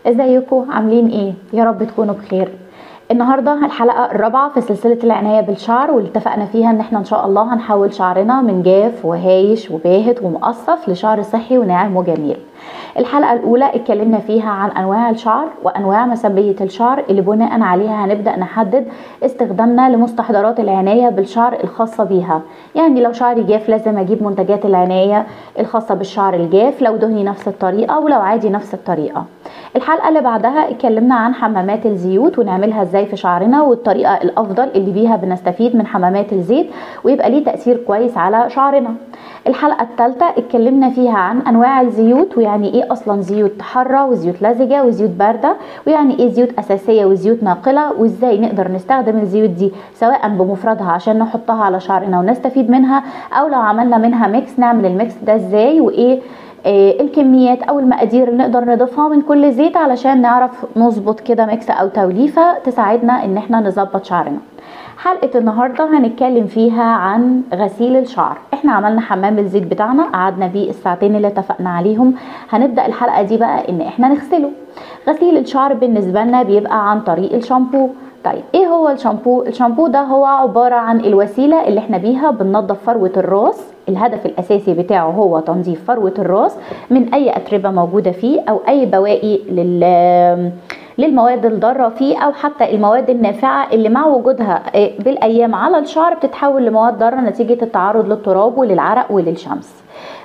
ازيكم عاملين ايه؟ يا رب تكونوا بخير. النهارده الحلقه الرابعه في سلسله العنايه بالشعر، واللي اتفقنا فيها ان احنا ان شاء الله هنحول شعرنا من جاف وهايش وباهت ومقصف لشعر صحي وناعم وجميل. الحلقه الاولى اتكلمنا فيها عن انواع الشعر وانواع مسبيه الشعر اللي بناء عليها هنبدا نحدد استخدامنا لمستحضرات العنايه بالشعر الخاصه بيها. يعني لو شعري جاف لازم اجيب منتجات العنايه الخاصه بالشعر الجاف، لو دهني نفس الطريقه ولو عادي نفس الطريقه. الحلقه اللي بعدها اتكلمنا عن حمامات الزيوت ونعملها ازاي في شعرنا، والطريقه الافضل اللي بيها بنستفيد من حمامات الزيت ويبقى ليه تاثير كويس على شعرنا. الحلقه الثالثه اتكلمنا فيها عن انواع الزيوت، ويعني ايه اصلا زيوت حاره وزيوت لزجه وزيوت بارده، ويعني ايه زيوت اساسيه وزيوت ناقله، وازاي نقدر نستخدم الزيوت دي سواء بمفردها عشان نحطها على شعرنا ونستفيد منها، او لو عملنا منها ميكس نعمل الميكس ده ازاي، وايه الكميات او المقادير اللي نقدر نضيفها من كل زيت علشان نعرف نظبط كده ميكس او توليفه تساعدنا ان احنا نظبط شعرنا. حلقة النهاردة هنتكلم فيها عن غسيل الشعر. احنا عملنا حمام الزيت بتاعنا قعدنا بيه الساعتين اللي اتفقنا عليهم، هنبدأ الحلقة دي بقى ان احنا نغسله. غسيل الشعر بالنسبة لنا بيبقى عن طريق الشامبو. طيب ايه هو الشامبو؟ الشامبو ده هو عبارة عن الوسيلة اللي احنا بيها بننظف فروة الراس. الهدف الاساسي بتاعه هو تنظيف فروة الراس من اي اتربة موجودة فيه او اي بواقي للمواد الضاره فيه، او حتى المواد النافعه اللي مع وجودها بالايام على الشعر بتتحول لمواد ضاره نتيجه التعرض للتراب وللعرق وللشمس.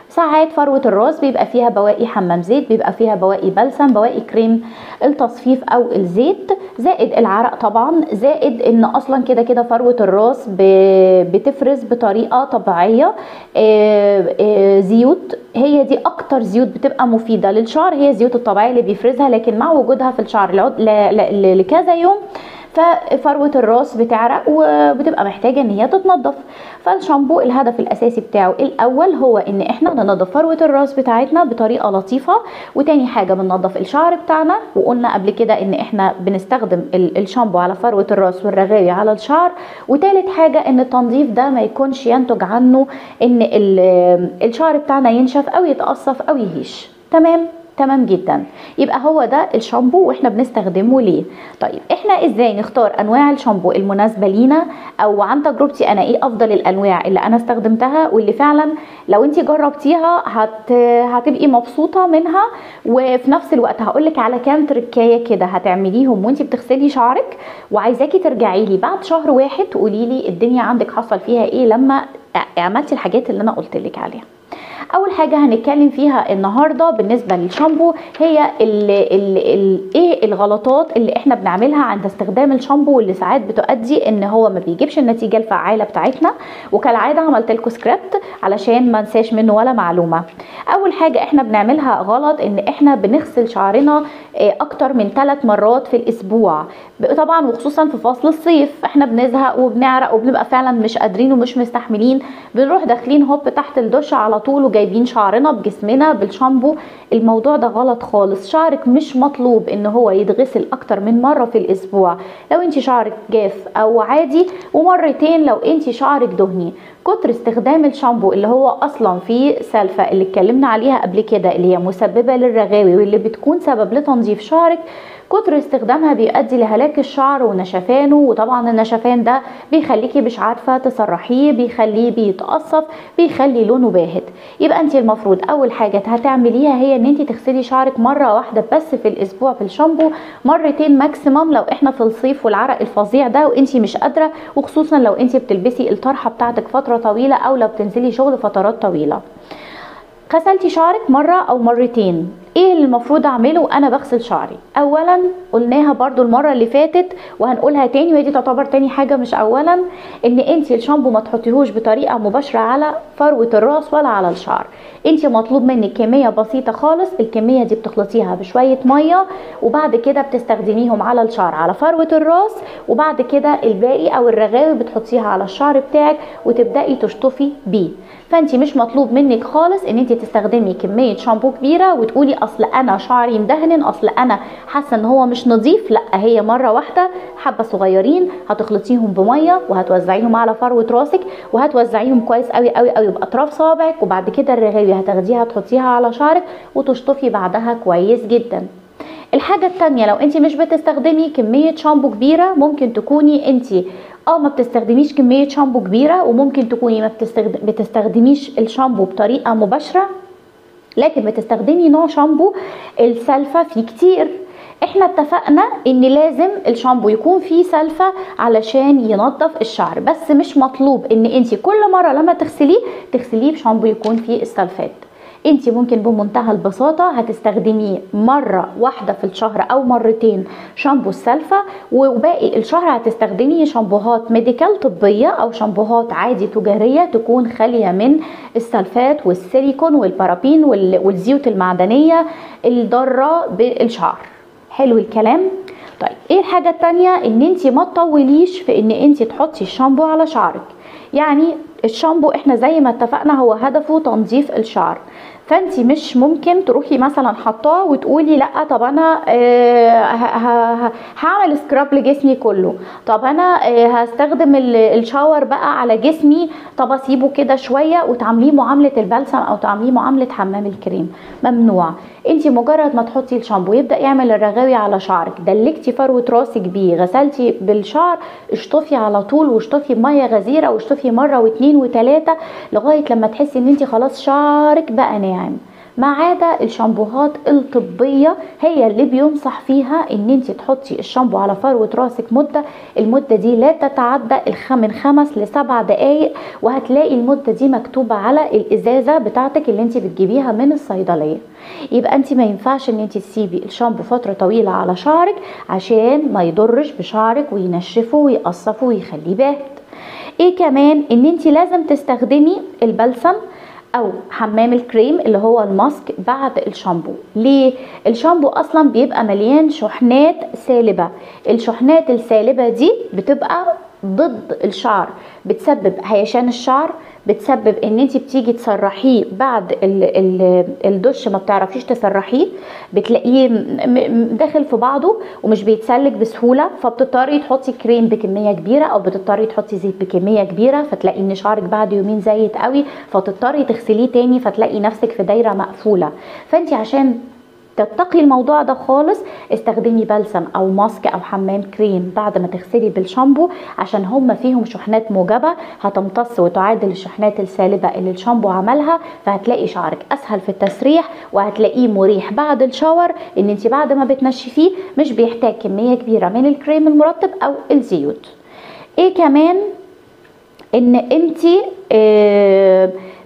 ساعات فروة الراس بيبقى فيها بواقي حمام زيت، بيبقى فيها بواقي بلسم، بواقي كريم التصفيف او الزيت، زائد العرق طبعا، زائد ان اصلا كده كده فروة الراس بتفرز بطريقة طبيعية زيوت. هي دي اكتر زيوت بتبقى مفيدة للشعر، هي الزيوت الطبيعية اللي بيفرزها، لكن مع وجودها في الشعر لكذا يوم ففروة الراس بتعرق وبتبقى محتاجة ان هي تتنضف. فالشامبو الهدف الاساسي بتاعه الاول هو ان احنا ننضف فروة الراس بتاعتنا بطريقة لطيفة، وتاني حاجة بننضف الشعر بتاعنا، وقلنا قبل كده ان احنا بنستخدم الشامبو على فروة الراس والرغاوي على الشعر، وتالت حاجة ان التنظيف ده ما يكونش ينتج عنه ان الشعر بتاعنا ينشف او يتقصف او يهيش. تمام جدا. يبقى هو ده الشامبو واحنا بنستخدمه ليه. طيب احنا ازاي نختار انواع الشامبو المناسبه لينا، او عن تجربتي انا ايه افضل الانواع اللي انا استخدمتها واللي فعلا لو انت جربتيها هتبقي مبسوطه منها، وفي نفس الوقت هقولك على كام تركايه كده هتعمليهم وانت بتغسلي شعرك، وعايزاكي ترجعي لي بعد شهر واحد تقولي لي الدنيا عندك حصل فيها ايه لما عملتي الحاجات اللي انا قلت لك عليها. اول حاجه هنتكلم فيها النهارده بالنسبه للشامبو هي ايه الغلطات اللي احنا بنعملها عند استخدام الشامبو، واللي ساعات بتؤدي ان هو ما بيجيبش النتيجه الفعاله بتاعتنا. وكالعاده عملت لكم سكريبت علشان ما انساش منه ولا معلومه. اول حاجه احنا بنعملها غلط ان احنا بنغسل شعرنا اكتر من 3 مرات في الاسبوع، طبعا وخصوصا في فصل الصيف احنا بنزهق وبنعرق وبنبقى فعلا مش قادرين ومش مستحملين، بنروح داخلين هوب تحت الدش على طول وجايبين شعرنا بجسمنا بالشامبو. الموضوع ده غلط خالص. شعرك مش مطلوب ان هو يتغسل اكتر من مرة في الاسبوع لو انت شعرك جاف او عادي، ومرتين لو انت شعرك دهني. كتر استخدام الشامبو اللي هو اصلا فيه سلفة اللي اتكلمنا عليها قبل كده، اللي هي مسببة للرغاوي واللي بتكون سبب لتنظيف شعرك، كتر استخدامها بيؤدي لهلاك الشعر ونشفانه، وطبعا النشفان ده بيخليكي مش عارفه تسرحيه، بيخليه بيتقصف، بيخلي لونه باهت. يبقى انت المفروض اول حاجه هتعمليها هي ان انت تغسلي شعرك مره واحده بس في الاسبوع في الشامبو، مرتين ماكسيمم لو احنا في الصيف والعرق الفظيع ده وانت مش قادره، وخصوصا لو انت بتلبسي الطرحه بتاعتك فتره طويله او لو بتنزلي شغل فترات طويله. غسلتي شعرك مرة او مرتين، ايه اللي المفروض اعمله وانا بغسل شعري؟ اولا قلناها برضو المرة اللي فاتت وهنقولها تاني، وهي دي تعتبر تاني حاجة مش اولا، ان انت الشامبو ما تحطيهوش بطريقة مباشرة على فروة الراس ولا على الشعر. انت مطلوب منك كمية بسيطة خالص، الكمية دي بتخلطيها بشوية مية، وبعد كده بتستخدميهم على الشعر على فروة الراس، وبعد كده الباقي او الرغاوي بتحطيها على الشعر بتاعك وتبدأي تشطفي بيه. فانت مش مطلوب منك خالص ان انت تستخدمي كمية شامبو كبيرة وتقولي اصل انا شعري مدهن، اصل انا حاسة ان هو مش نظيف. لا، هي مرة واحدة حبة صغيرين هتخلطيهم بمية وهتوزعيهم على فروة راسك، وهتوزعيهم كويس قوي قوي قوي باطراف صوابعك، وبعد كده الرغاوي هتاخديها تحطيها على شعرك وتشطفي بعدها كويس جدا. الحاجة التانية، لو انت مش بتستخدمي كمية شامبو كبيرة، ممكن تكوني انت ما بتستخدميش كمية شامبو كبيرة، وممكن تكوني ما بتستخدميش الشامبو بطريقة مباشرة، لكن بتستخدمي نوع شامبو السلفة فيه كتير. احنا اتفقنا ان لازم الشامبو يكون فيه سلفة علشان ينظف الشعر، بس مش مطلوب ان انت كل مرة لما تغسليه بشامبو يكون فيه السلفات. انت ممكن بمنتهى البساطة هتستخدميه مرة واحدة في الشهر او مرتين شامبو السلفة، وباقي الشهر هتستخدمي شامبوهات ميديكال طبية او شامبوهات عادي تجارية تكون خالية من السلفات والسيليكون والبارابين والزيوت المعدنية الضارة بالشعر. حلو الكلام. طيب ايه الحاجة التانية؟ ان انت ما تطوليش في ان انت تحطي الشامبو على شعرك. يعني الشامبو احنا زي ما اتفقنا هو هدفه تنظيف الشعر، فانت مش ممكن تروحي مثلا حطاه وتقولي لا طب انا هعمل سكراب لجسمي كله، طب انا هستخدم الشاور بقى على جسمي، طب اسيبه كده شويه وتعمليه معامله البلسم او تعمليه معامله حمام الكريم. ممنوع. انت مجرد ما تحطي الشامبو يبدا يعمل الرغاوي على شعرك، دلكتي فروه راسك بيه، غسلتي بالشعر، اشطفي على طول، واشطفي بميه غزيره، واشطفي مره واثنين وثلاثه لغايه لما تحسي ان انت خلاص شعرك بقى ناعم. ما عدا الشامبوهات الطبية هي اللي بينصح فيها ان انت تحطي الشامبو على فروة راسك المدة دي لا تتعدى من 5 ل 7 دقايق، وهتلاقي المدة دي مكتوبة على الازازة بتاعتك اللي انت بتجيبيها من الصيدلية. يبقى انت ما ينفعش ان انت تسيبي الشامبو فترة طويلة على شعرك عشان ما يضرش بشعرك وينشفه ويقصفه ويخليه باهت. ايه كمان؟ ان انت لازم تستخدمي البلسم او حمام الكريم اللي هو الماسك بعد الشامبو. ليه؟ الشامبو اصلا بيبقى مليان شحنات سالبة، الشحنات السالبة دي بتبقى ضد الشعر، بتسبب هيشان الشعر، بتسبب ان انت بتيجي تسرحيه بعد الدش ما بتعرفيش تسرحيه، بتلاقيه داخل في بعضه ومش بيتسلك بسهوله، فبتضطري تحطي كريم بكميه كبيره او بتضطري تحطي زيت بكميه كبيره، فتلاقي ان شعرك بعد يومين زايد قوي، فتضطري تغسليه تاني، فتلاقي نفسك في دايره مقفوله. فانت عشان تتقي الموضوع ده خالص استخدمي بلسم او ماسك او حمام كريم بعد ما تغسلي بالشامبو، عشان هم فيهم شحنات موجبة هتمتص وتعادل الشحنات السالبة اللي الشامبو عملها، فهتلاقي شعرك اسهل في التسريح وهتلاقيه مريح بعد الشاور، ان انت بعد ما بتنشفيه مش بيحتاج كمية كبيرة من الكريم المرطب او الزيوت. ايه كمان؟ ان انت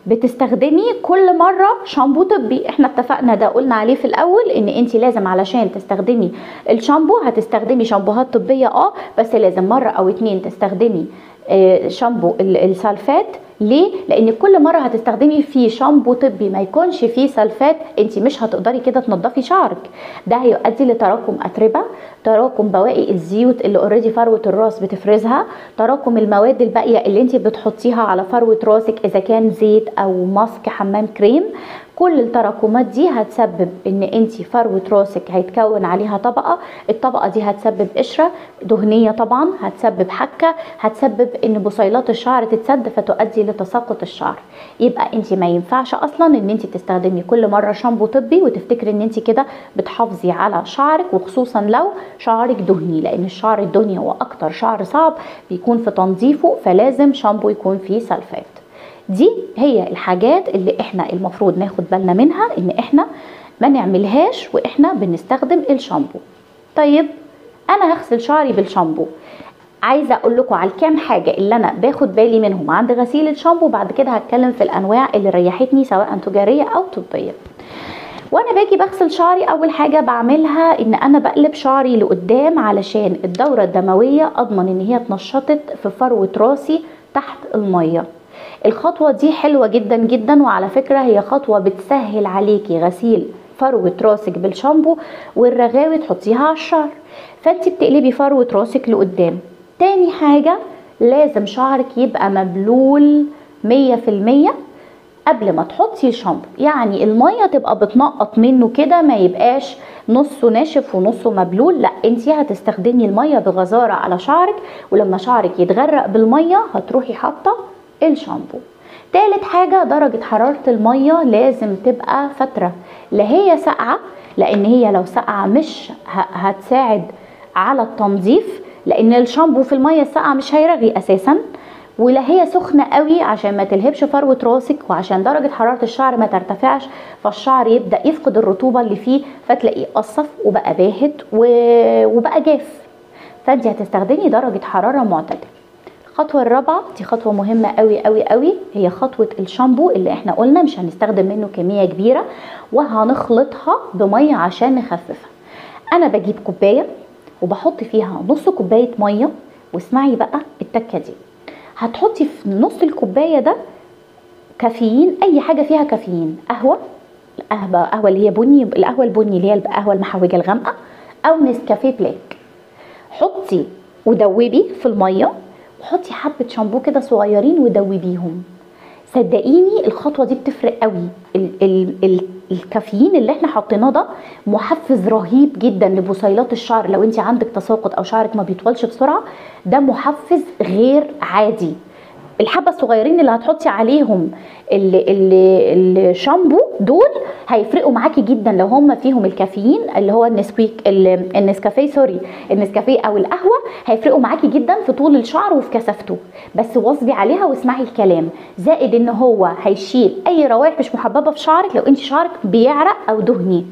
بتستخدمي كل مرة شامبو طبي. احنا اتفقنا ده، قلنا عليه في الاول ان انت لازم علشان تستخدمي الشامبو هتستخدمي شامبوهات طبية بس لازم مرة او 2 تستخدمي شامبو السلفات. ليه؟ لان كل مرة هتستخدمي فيه شامبو طبي ما يكونش فيه سلفات انت مش هتقدري كده تنضفي شعرك، ده هيؤدي لتراكم اتربة، تراكم بواقي الزيوت اللي اوريدي فروة الراس بتفرزها، تراكم المواد الباقية اللي انت بتحطيها على فروة راسك اذا كان زيت او ماسك حمام كريم. كل التراكمات دي هتسبب ان انت فروة راسك هيتكون عليها طبقة، الطبقة دي هتسبب قشرة دهنية، طبعا هتسبب حكة، هتسبب ان بصيلات الشعر تتسد فتؤدي لتساقط الشعر. يبقى انت ما ينفعش اصلا ان انت تستخدمي كل مرة شامبو طبي وتفتكري ان انت كده بتحافظي على شعرك، وخصوصا لو شعرك دهني، لان الشعر الدهني هو اكتر شعر صعب بيكون في تنظيفه، فلازم شامبو يكون فيه سلفات. دي هي الحاجات اللي احنا المفروض ناخد بالنا منها ان احنا ما نعملهاش واحنا بنستخدم الشامبو. طيب انا هغسل شعري بالشامبو، عايزه اقول لكم على الكام حاجه اللي انا باخد بالي منهم عند غسيل الشامبو، بعد كده هتكلم في الانواع اللي ريحتني سواء تجاريه او طبيه. وانا باجي بغسل شعري اول حاجه بعملها ان انا بقلب شعري لقدام علشان الدوره الدمويه اضمن ان هي اتنشطت في فروه راسي تحت الميه. الخطوة دي حلوة جدا جدا، وعلى فكرة هي خطوة بتسهل عليكي غسيل فروة راسك بالشامبو والرغاوي تحطيها على الشعر. فانت بتقلبي فروة راسك لقدام. تاني حاجة لازم شعرك يبقى مبلول 100% قبل ما تحطي الشامبو، يعني المية تبقى بتنقط منه كده، ما يبقاش نصه ناشف ونصه مبلول، لا انت هتستخدمي المية بغزارة على شعرك، ولما شعرك يتغرق بالمية هتروحي حاطة الشامبو. تالت حاجة درجة حرارة المية لازم تبقى فترة، لا هي ساقعة لان هي لو ساقعه مش هتساعد على التنظيف، لان الشامبو في الميه الساقعه مش هيرغي اساسا، ولا هي سخنه قوي عشان ما تلهبش فروه راسك، وعشان درجه حراره الشعر ما ترتفعش فالشعر يبدا يفقد الرطوبه اللي فيه فتلاقيه قصف وبقى باهت وبقى جاف. فانت هتستخدمي درجه حراره معتدله. الخطوه الرابعه دي خطوه مهمه قوي قوي قوي، هي خطوه الشامبو اللي احنا قلنا مش هنستخدم منه كميه كبيره وهنخلطها بميه عشان نخففها. انا بجيب كوبايه وبحط فيها نص كوبايه ميه، واسمعي بقى التكه دي، هتحطي في نص الكوبايه ده كافيين، اي حاجه فيها كافيين، قهوه اللي هي بني، القهوه البني اللي هي القهوه المحوجه الغامقه، او نسكافيه بلاك. حطي ودوبي في الميه، وحطي حبه شامبو كده صغيرين ودوبيهم. صدقيني الخطوه دي بتفرق قوي. الكافيين اللي احنا حطيناه ده محفز رهيب جدا لبصيلات الشعر. لو انت عندك تساقط او شعرك ما بيطولش بسرعه، ده محفز غير عادي. الحبه الصغيرين اللي هتحطي عليهم الشامبو دول هيفرقوا معاكي جدا لو هم فيهم الكافيين اللي هو النسكافيه او القهوه، هيفرقوا معاكي جدا في طول الشعر وفي كثافته. بس واظبي عليها واسمعي الكلام. زائد ان هو هيشيل اي روائح مش محببه في شعرك لو انت شعرك بيعرق او دهني.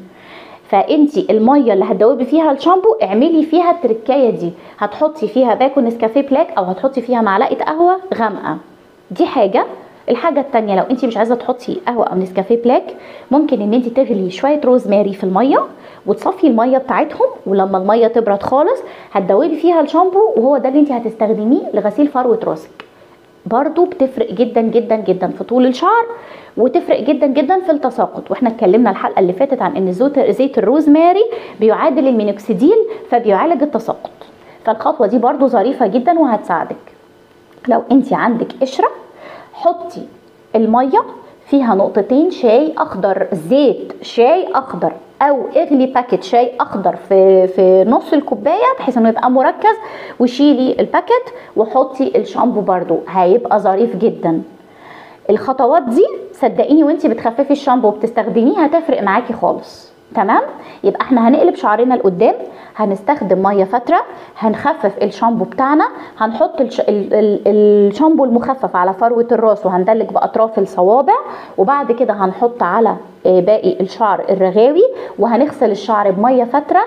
فانتي الميه اللي هتدوبي فيها الشامبو اعملي فيها التركايه دي، هتحطي فيها باكو نسكافيه بلاك او هتحطي فيها معلقه قهوه غامقه. دي حاجه. الحاجه الثانيه، لو انتي مش عايزه تحطي قهوه او نسكافيه بلاك، ممكن ان انتي تغلي شويه روزماري في الميه وتصفي الميه بتاعتهم، ولما الميه تبرد خالص هتدوبي فيها الشامبو، وهو ده اللي انتي هتستخدميه لغسيل فروه راسك. برضو بتفرق جدا جدا جدا في طول الشعر، وتفرق جدا جدا في التساقط. واحنا اتكلمنا الحلقه اللي فاتت عن ان زيت الروزماري بيعادل المينوكسيديل فبيعالج التساقط. فالخطوه دي برضو ظريفه جدا وهتساعدك. لو انت عندك قشره، حطي الميه فيها نقطتين شاي اخضر، زيت شاي اخضر، او اغلي باكيت شاي اخضر في نص الكوبايه بحيث انه يبقى مركز، وشيلي الباكيت وحطي الشامبو برضو، هيبقى ظريف جدا. الخطوات دي صدقيني وانتي بتخففي الشامبو وبتستخدميه هتفرق معاكي خالص. تمام؟ يبقى احنا هنقلب شعرنا لقدام، هنستخدم ميه فتره، هنخفف الشامبو بتاعنا، هنحط الشامبو المخفف على فروه الراس وهندلك باطراف الصوابع، وبعد كده هنحط على باقي الشعر الرغاوي، وهنغسل الشعر بميه فتره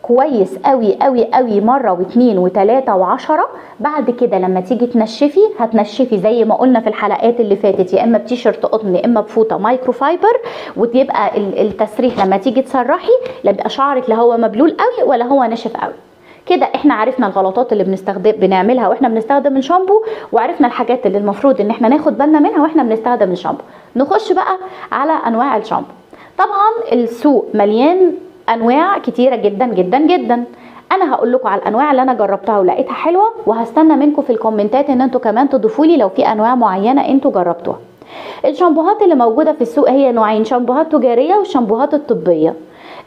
كويس قوي قوي قوي مره واثنين وثلاثه وعشرة. بعد كده لما تيجي تنشفي هتنشفي زي ما قلنا في الحلقات اللي فاتت، يا اما بتيشرت قطن يا اما بفوطه مايكرو فايبر، وتبقى التسريح لما تيجي تسرحي لا يبقى شعرك لا هو مبلول قوي ولا هو ناشف قوي. كده احنا عرفنا الغلطات اللي بنعملها واحنا بنستخدم الشامبو، وعرفنا الحاجات اللي المفروض ان احنا ناخد بالنا منها واحنا بنستخدم الشامبو. نخش بقى على انواع الشامبو. طبعا السوق مليان انواع كتيره جدا جدا جدا. انا هقول لكم على الانواع اللي انا جربتها ولقيتها حلوه، وهستنى منكم في الكومنتات ان انتوا كمان تضيفوا لي لو في انواع معينه انتوا جربتوها. الشامبوهات اللي موجوده في السوق هي نوعين، شامبوهات تجاريه والشامبوهات الطبيه.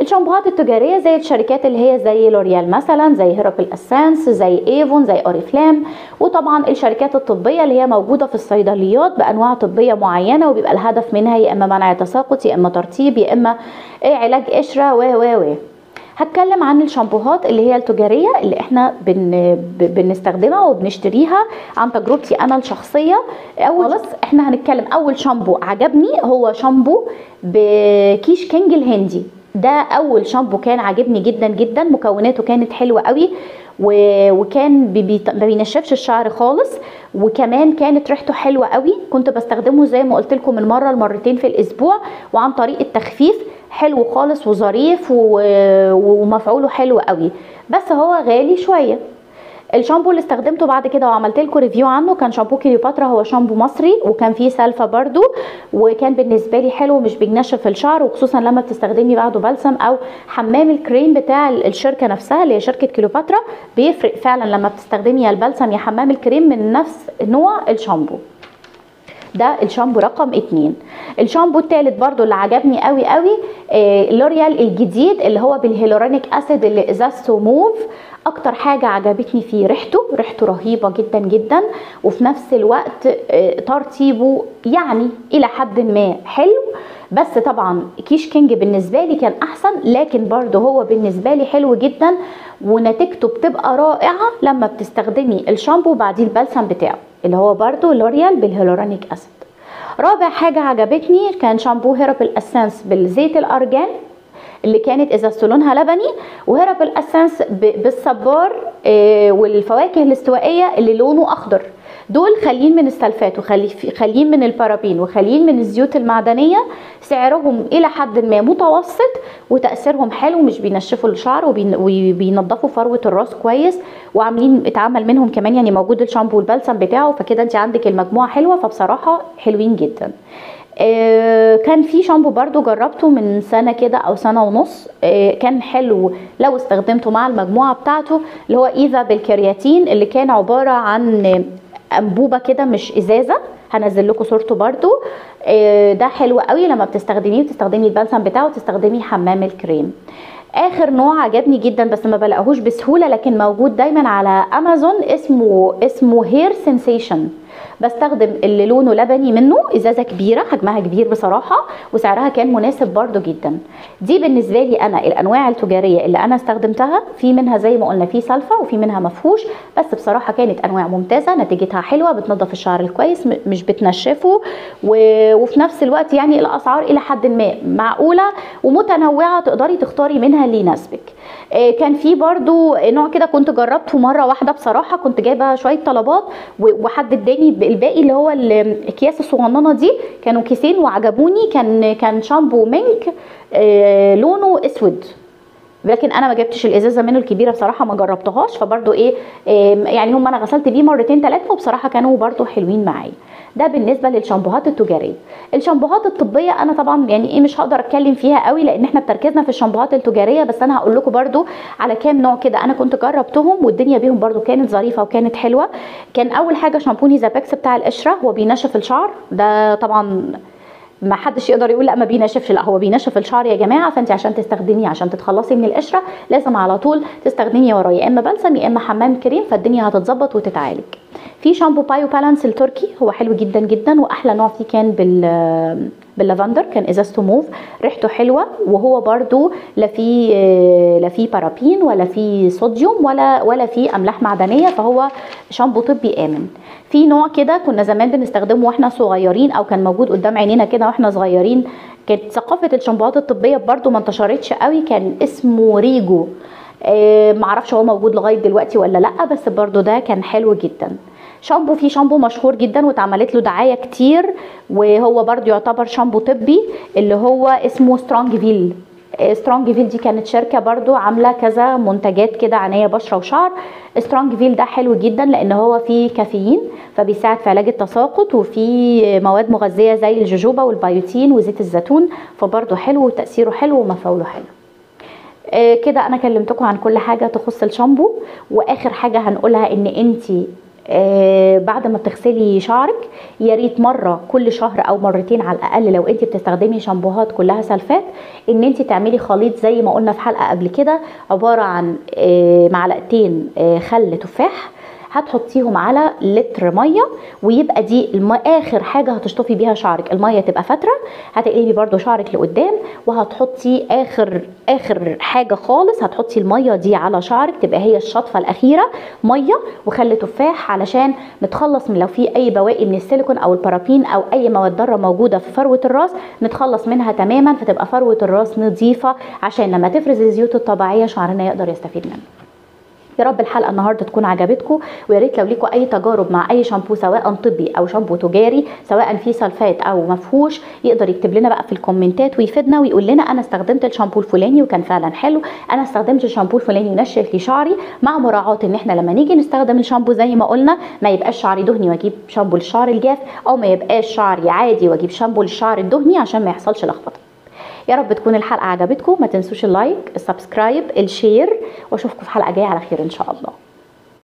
الشامبوهات التجاريه زي الشركات اللي هي زي لوريال مثلا، زي هيرابل اسانس، زي ايفون، زي اوريفلام. وطبعا الشركات الطبيه اللي هي موجوده في الصيدليات بانواع طبيه معينه، وبيبقى الهدف منها يا اما منع تساقط يا اما ترطيب يا اما علاج قشره و هتكلم عن الشامبوهات اللي هي التجاريه اللي احنا بنستخدمها وبنشتريها عن تجربتي انا الشخصيه. خلاص احنا هنتكلم. اول شامبو عجبني هو شامبو بكيش كينج الهندي. ده اول شامبو كان عاجبني جدا جدا، مكوناته كانت حلوه قوي، وكان ما بينشفش الشعر خالص، وكمان كانت ريحته حلوه قوي. كنت بستخدمه زي ما قلت لكم من مره لمرتين في الاسبوع، وعن طريق التخفيف حلو خالص وظريف ومفعوله حلو قوي، بس هو غالي شويه. الشامبو اللي استخدمته بعد كده وعملت لكم ريفيو عنه كان شامبو كليوباترا، هو شامبو مصري وكان فيه سلفة برضو، وكان بالنسبه لي حلو ومش بينشف الشعر، وخصوصا لما بتستخدمي بعده بلسم او حمام الكريم بتاع الشركه نفسها اللي هي شركه كليوباترا. بيفرق فعلا لما بتستخدمي يا البلسم يا حمام الكريم من نفس نوع الشامبو. ده الشامبو رقم 2. الشامبو الثالث برضو اللي عجبني قوي قوي لوريال الجديد اللي هو بالهيلورونيك اسيد اللي ازازته موف. اكتر حاجه عجبتني فيه ريحته رهيبه جدا جدا، وفي نفس الوقت ترطيبه يعني الى حد ما حلو. بس طبعا كيش كينج بالنسبه لي كان احسن، لكن برضه هو بالنسبه لي حلو جدا، ونتيجته بتبقى رائعه لما بتستخدمي الشامبو بعديه البلسم بتاعه اللي هو برضه لوريال بالهيلورونيك اسيد. رابع حاجه عجبتني كان شامبو هيربل اسنس بالزيت الارجان اللي كانت ازازته لونها لبني، وهيربل اسنس بالصبار والفواكه الاستوائيه اللي لونه اخضر. دول خاليين من السلفات وخاليين من البارابين وخاليين من الزيوت المعدنيه، سعرهم الى حد ما متوسط وتاثيرهم حلو، مش بينشفوا الشعر وبينضفوا فروه الراس كويس، وعاملين اتعمل منهم كمان يعني موجود الشامبو والبلسم بتاعه، فكده انت عندك المجموعه حلوه، فبصراحه حلوين جدا. كان في شامبو برضو جربته من سنة كده او سنة ونص، كان حلو لو استخدمته مع المجموعة بتاعته، اللي هو ايفا بالكرياتين اللي كان عبارة عن انبوبة كده مش ازازة، هنزل لكم صورته برضو. ده حلو قوي لما بتستخدميه وتستخدمي البلسم بتاعه وتستخدمي حمام الكريم. اخر نوع عجبني جدا بس ما بلاقيهوش بسهولة لكن موجود دايما على امازون، اسمه هير سensation. بستخدم اللي لونه لبني منه، ازازه كبيره حجمها كبير بصراحه، وسعرها كان مناسب برضو جدا. دي بالنسبه لي انا الانواع التجاريه اللي انا استخدمتها، في منها زي ما قلنا في سلفه وفي منها مفهوش، بس بصراحه كانت انواع ممتازه، نتيجتها حلوه، بتنظف الشعر الكويس مش بتنشفه، وفي نفس الوقت يعني الاسعار الى حد ما معقوله ومتنوعه، تقدري تختاري منها اللي يناسبك. كان في برضو نوع كده كنت جربته مره واحده بصراحه، كنت جايبه شويه طلبات وحد اداني الباقي اللي هو الاكياس الصغننه دي، كانوا كيسين وعجبوني. كان شامبو مينك لونه اسود، لكن انا ما جبتش الازازه منه الكبيره بصراحه، ما جربتهاش، فبرضو يعني هم انا غسلت بيه مرتين 3 وبصراحه كانوا برضو حلوين معايا. ده بالنسبه للشامبوهات التجاريه. الشامبوهات الطبيه انا طبعا يعني مش هقدر اتكلم فيها قوي لان احنا بتركيزنا في الشامبوهات التجاريه، بس انا هقول لكم برضو على كام نوع كده انا كنت جربتهم والدنيا بيهم برضو كانت ظريفه وكانت حلوه. كان اول حاجه شامبو نيزابيكس بتاع القشره، هو بينشف الشعر، ده طبعا ما حدش يقدر يقول لا ما بينشفش، لا هو بينشف الشعر يا جماعه. فانت عشان تستخدميه عشان تتخلصي من القشره لازم على طول تستخدمي وراه يا اما بلسم يا اما حمام كريم، فالدنيا هتتظبط وتتعالج. في شامبو بايو بالانس التركي، هو حلو جدا جدا، واحلى نوع فيه كان باللافندر، كان ازازته موف، ريحته حلوه، وهو برضو لا فيه بارابين ولا فيه صوديوم ولا فيه املاح معدنيه، فهو شامبو طبي امن. في نوع كده كنا زمان بنستخدمه واحنا صغيرين او كان موجود قدام عينينا كده واحنا صغيرين، كانت ثقافه الشامبوهات الطبيه برضو ما انتشرتش قوي، كان اسمه ريجو. معرفش هو موجود لغايه دلوقتي ولا لا، بس برضو ده كان حلو جدا. شامبو، في شامبو مشهور جدا واتعملت له دعايه كتير وهو برضو يعتبر شامبو طبي، اللي هو اسمه سترونج فيل. سترونج فيل دي كانت شركه برضو عامله كذا منتجات كده عنايه بشره وشعر. سترونج فيل ده حلو جدا لان هو فيه كافيين فبيساعد في علاج التساقط، وفيه مواد مغذيه زي الجوجوبا والبيوتين وزيت الزيتون، فبرضو حلو وتاثيره حلو ومفعوله حلو. كده انا كلمتكم عن كل حاجه تخص الشامبو. واخر حاجه هنقولها ان انتي بعد ما بتغسلي شعرك يا ريت مره كل شهر او مرتين على الاقل، لو انت بتستخدمي شامبوهات كلها سلفات، ان انت تعملي خليط زي ما قلنا في حلقه قبل كده، عباره عن معلقتين خل تفاح، هتحطيهم على لتر ميه، ويبقى دي اخر حاجه هتشطفي بيها شعرك، الميه تبقى فتره، هتقلبي برده شعرك لقدام، وهتحطي اخر حاجه خالص هتحطي الميه دي على شعرك، تبقى هي الشطفه الاخيره، ميه وخل تفاح، علشان نتخلص من لو في اي بواقي من السيليكون او البارابين او اي مواد ضاره موجوده في فروه الراس، نتخلص منها تماما، فتبقى فروه الراس نظيفه، عشان لما تفرز الزيوت الطبيعيه شعرنا يقدر يستفيد منها. يا رب الحلقه النهارده تكون عجبتكم، ويا ريت لو ليكم اي تجارب مع اي شامبو سواء طبي او شامبو تجاري سواء فيه سلفات او مفهوش، يقدر يكتب لنا بقى في الكومنتات ويفيدنا ويقول لنا انا استخدمت الشامبو الفلاني وكان فعلا حلو، انا استخدمت الشامبو الفلاني ونشف لي شعري، مع مراعاه ان احنا لما نيجي نستخدم الشامبو زي ما قلنا ما يبقاش شعري دهني واجيب شامبو للشعر الجاف، او ما يبقاش شعري عادي واجيب شامبو للشعر الدهني عشان ما يحصلش لخبطه. يا رب تكون الحلقه عجبتكم، ما تنسوش اللايك، السبسكرايب، الشير، واشوفكم في حلقه جايه على خير ان شاء الله.